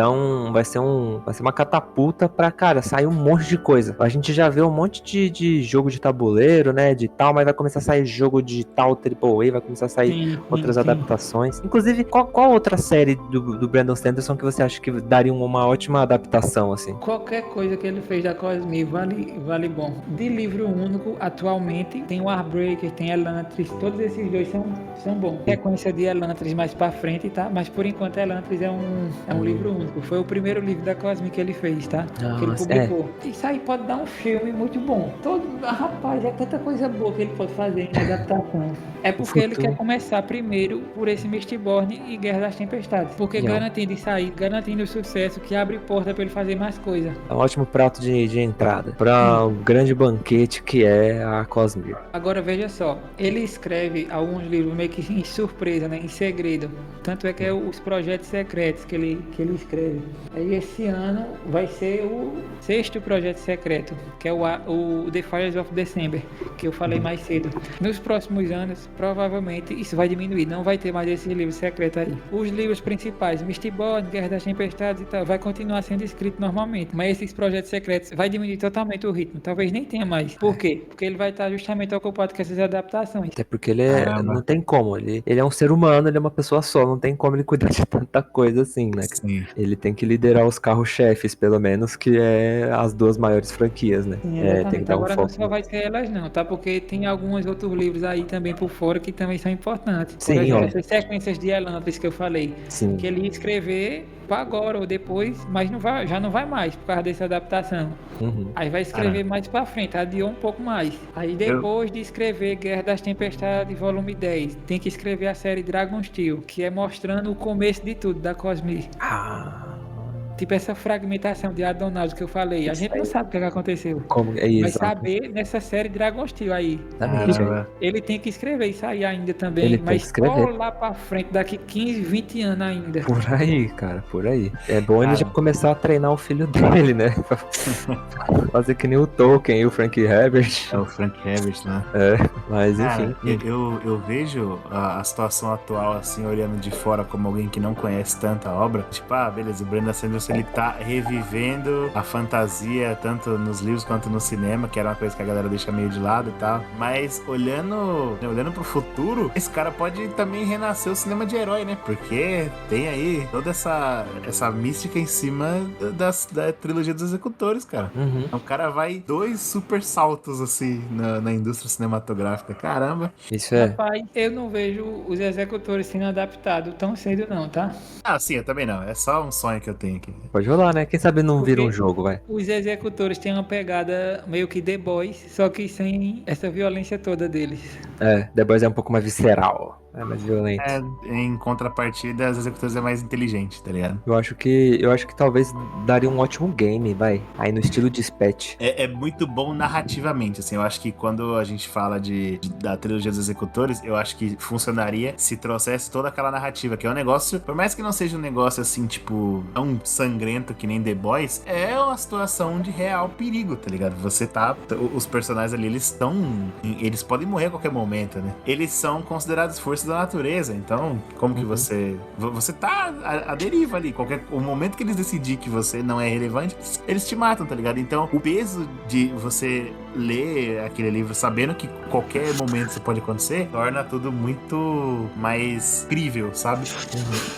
S3: vai ser uma catapulta pra, cara, sair um monte de coisa. A gente já vê um monte de jogo de tabuleiro, né, de tal, mas vai começar a sair jogo digital AAA, vai começar a sair outras adaptações. Inclusive, qual outra série do Brandon Sanderson que você acha que daria uma ótima adaptação, assim?
S2: Qualquer coisa que ele fez da Cosme vale bom. De livro único, atualmente, tem o Warbreaker, tem Elantris, todos esses dois são bons. Sequência de Elantris mais pra frente, tá? Mas por enquanto Elantris é um livro único. Foi o primeiro livro da Cosme que ele fez, tá? Que ele publicou. Isso aí pode dar um filme muito bom. Rapaz, é tanta coisa boa que ele pode fazer em adaptação. É porque ele quer começar primeiro por esse Mistborn e Guerra das Tempestades. Porque garantindo o sucesso, que abre porta pra ele fazer mais coisa.
S3: É um ótimo prato de entrada para um grande banquete que é a Cosmere.
S2: Agora veja só, ele escreve alguns livros meio que em surpresa, né, em segredo. Tanto é que é os projetos secretos que ele escreve. Aí esse ano vai ser o 6º projeto secreto, que é o The Fires of December, que eu falei mais cedo. Nos próximos anos, provavelmente isso vai diminuir, não vai ter mais esse livro secreto aí. Os livros principais, Mistborn, Guerra das Tempestades e tal, vai continuar sendo escrito normalmente, mas esses projetos secretos vai diminuir totalmente o ritmo, talvez nem tenha mais. Por quê? Porque ele vai estar justamente ocupado com essas adaptações.
S3: Até porque ele não tem como, ele é um ser humano, ele é uma pessoa só, não tem como ele cuidar de tanta coisa assim, né?
S1: Sim.
S3: Ele tem que liderar os carros-chefes, pelo menos, que é as 2 maiores franquias, né?
S2: Sim,
S3: Tem que dar
S2: agora
S3: um foco.
S2: não só vai ser elas não, tá? Porque tem alguns outros livros aí também por fora que também são importantes. Por exemplo, essas sequências de Elantris que eu falei.
S3: Sim.
S2: Que ele ia escrever para agora ou depois, mas já não vai mais por causa dessa adaptação. Aí vai escrever mais pra frente, adiou um pouco mais. Aí depois de escrever Guerra das Tempestades volume 10, tem que escrever a série Dragonsteel, que é mostrando o começo de tudo da Cosmere. Tipo essa fragmentação de Adonais que eu falei. A gente não sabe o que aconteceu.
S3: Como é isso?
S2: Vai saber nessa série Dragonsteel aí. Ele tem que escrever isso aí ainda também.
S3: Ele mas
S2: só lá pra frente, daqui 15, 20 anos ainda.
S3: Por aí, cara, por aí. É bom ele já começar a treinar o filho dele, né? Fazer que nem o Tolkien e o Frank Herbert.
S1: É o Frank Herbert, né?
S3: Mas
S1: Cara,
S3: enfim.
S1: eu vejo a situação atual, assim, olhando de fora como alguém que não conhece tanta obra. Tipo, beleza, o Brandon Sanderson, ele tá revivendo a fantasia, tanto nos livros quanto no cinema, que era uma coisa que a galera deixa meio de lado e tal. Mas olhando pro futuro, esse cara pode também renascer o cinema de herói, né? Porque tem aí toda essa mística em cima da trilogia dos Executores, cara.
S3: Uhum.
S1: O cara vai 2 super saltos, assim, na indústria cinematográfica. Caramba.
S3: Isso é.
S2: Rapaz, eu não vejo os executores sendo adaptados tão cedo não, tá?
S1: Sim, eu também não. É só um sonho que eu tenho aqui.
S3: Pode rolar, né? Quem sabe não vira um
S2: Porque
S3: jogo, vai.
S2: os executores têm uma pegada meio que The Boys, só que sem essa violência toda deles.
S3: The Boys é um pouco mais visceral. É mais violento.
S1: Em contrapartida, as executoras é mais inteligente, tá ligado?
S3: Eu acho que talvez daria um ótimo game, vai. Aí no estilo Dispatch.
S1: É muito bom narrativamente, assim. Eu acho que quando a gente fala da trilogia dos Executores, eu acho que funcionaria se trouxesse toda aquela narrativa, que é um negócio, por mais que não seja um negócio assim, tipo, tão sangrento que nem The Boys, é uma situação de real perigo, tá ligado? Os personagens ali, eles podem morrer a qualquer momento, né? Eles são considerados forças da natureza, então, como que você tá à deriva ali, o momento que eles decidirem que você não é relevante, eles te matam, tá ligado? Então, o peso de você ler aquele livro sabendo que qualquer momento isso pode acontecer, torna tudo muito mais crível, sabe?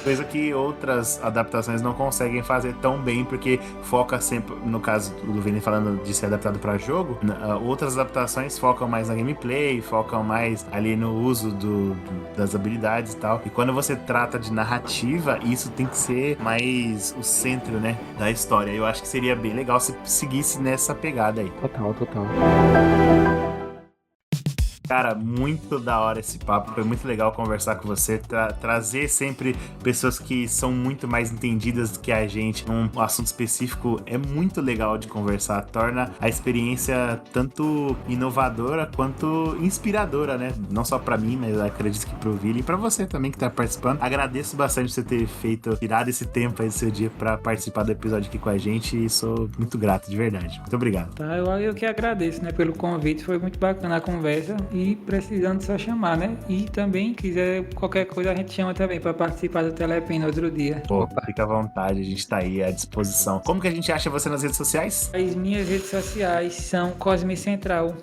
S1: Coisa que outras adaptações não conseguem fazer tão bem, porque foca sempre, no caso do Vini falando de ser adaptado pra jogo, outras adaptações focam mais na gameplay, focam mais ali no uso das habilidades e tal. E quando você trata de narrativa, isso tem que ser mais o centro, né, da história. Eu acho que seria bem legal se seguisse nessa pegada aí.
S3: Total.
S1: Cara, muito da hora esse papo, foi muito legal conversar com você, trazer sempre pessoas que são muito mais entendidas do que a gente num assunto específico, é muito legal de conversar, torna a experiência tanto inovadora quanto inspiradora, né? Não só pra mim, mas acredito que pro Vili e pra você também que tá participando. Agradeço bastante você ter tirado esse tempo aí do seu dia pra participar do episódio aqui com a gente e sou muito grato, de verdade. Muito obrigado.
S2: Tá, eu que agradeço, né, pelo convite, foi muito bacana a conversa. E precisando só chamar, né? E também, quiser qualquer coisa, a gente chama também para participar do Telepena outro dia.
S1: Opa, fica à vontade, a gente tá aí à disposição. Como que a gente acha você nas redes sociais?
S2: As minhas redes sociais são Cosme Central,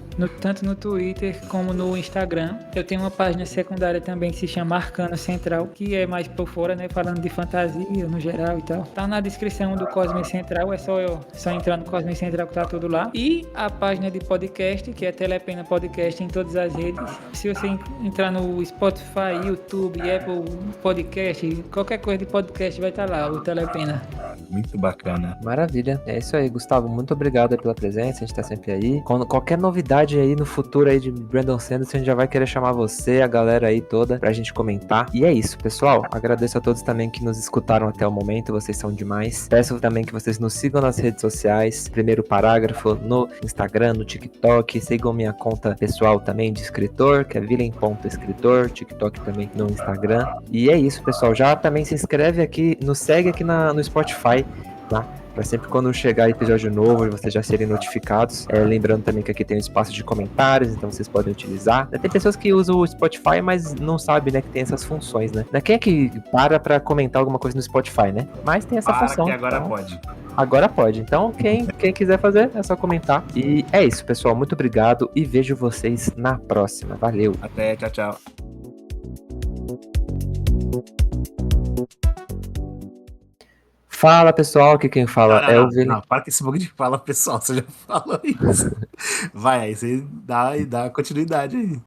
S2: tanto no Twitter como no Instagram. Eu tenho uma página secundária também que se chama Arcano Central, que é mais por fora, né? Falando de fantasia no geral e tal. Tá na descrição do Cosme Central, é só entrar no Cosme Central que tá tudo lá. E a página de podcast, que é Telepena Podcast em todas as redes. Se você entrar no Spotify, YouTube, Apple Podcast, qualquer coisa de podcast vai estar lá, o Telepena.
S1: Muito bacana.
S3: Maravilha. É isso aí, Gustavo. Muito obrigado pela presença. A gente tá sempre aí. Quando qualquer novidade aí no futuro aí de Brandon Sanderson, a gente já vai querer chamar você, a galera aí toda, pra gente comentar. E é isso, pessoal. Agradeço a todos também que nos escutaram até o momento. Vocês são demais. Peço também que vocês nos sigam nas redes sociais. Primeiro Parágrafo no Instagram, no TikTok. Sigam minha conta pessoal também de escritor, que é villain.escritor. TikTok também no Instagram. E é isso, pessoal. Já também se inscreve aqui, nos segue aqui no Spotify, tá? Pra sempre quando chegar episódio novo, vocês já serem notificados. Lembrando também que aqui tem um espaço de comentários, então vocês podem utilizar. Tem pessoas que usam o Spotify, mas não sabem, né, que tem essas funções, né? Quem é que para pra comentar alguma coisa no Spotify, né? Mas tem essa função.
S1: Que agora
S3: então,
S1: pode.
S3: Agora pode. Então, quem quiser fazer, é só comentar. E é isso, pessoal. Muito obrigado e vejo vocês na próxima. Valeu.
S1: Até, tchau, tchau.
S3: Fala, pessoal, aqui quem fala é o Vili.
S1: Não, para com esse bagulho de fala, pessoal, você já falou isso. Vai, aí você dá continuidade aí.